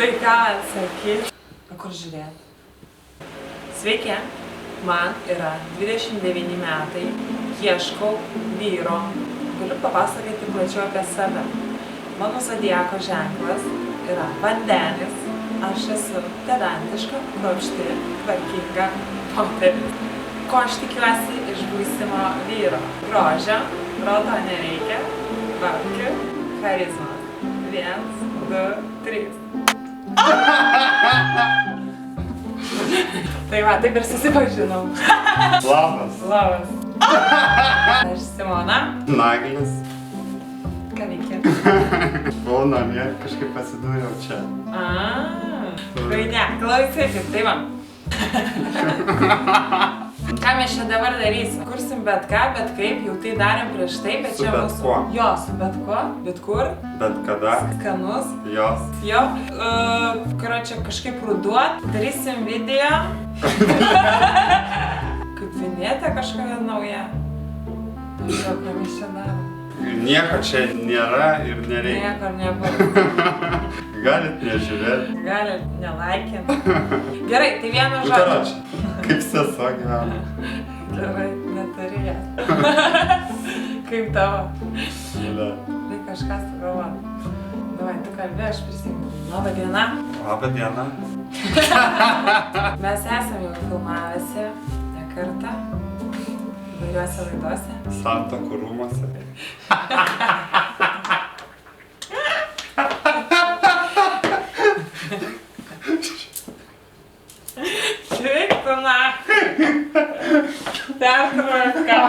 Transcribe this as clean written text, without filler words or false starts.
Tai ką sakyt? Kur žiūrėt? Sveiki, man yra 29 metai, ieškau vyro. Galiu papasakoti plačiau apie save. Mano zodiako ženklas yra vandenis. Aš esu pedantiška, kruopšti, tvarkinga moteris. Ko aš tikiuosi iš būsimo vyro? Grožio, proto nereikia, babkių, charizmos. 1, 2, 3. Tai va, taip ir susipažinom. Labas. Labas. Aš Simona. Naglis. Ką veiki? Buvau namie, kažkaip pasidūriau čia. Tai ne, klausykit, tai va. Ką mes čia dabar darysim? Kursim bet ką, bet kaip, jau tai darėm prieš tai, bet Su čia bet mūsų... kuo. Jo, su bet kuo, bet kur, Bet kada? skanus. Jos. Jo, čia kažkaip ruduot, darysim video. Kaip vinėtė kažkokia nauja. Žiūrėjau, ką mes čia darom. Nieko čia nėra ir nereikia. Nieko nebūtų. Galit nežiūrėti. Galit nelaikinti. Gerai, tai vienu Nu, žodžiu. karoči, kaip sesuo gyvena. Gerai, neturi ją. Kaip tavo? Mylė. Tai kažkas sugalvoja. Davai, tu kalbė, aš prisimenu. Labą dieną. Labą dieną. Mes esame jau filmavęsi ne kartą. Įvairiuose laidose. Santuokų rūmuose. Šiaip tu na. Pertruoju ką.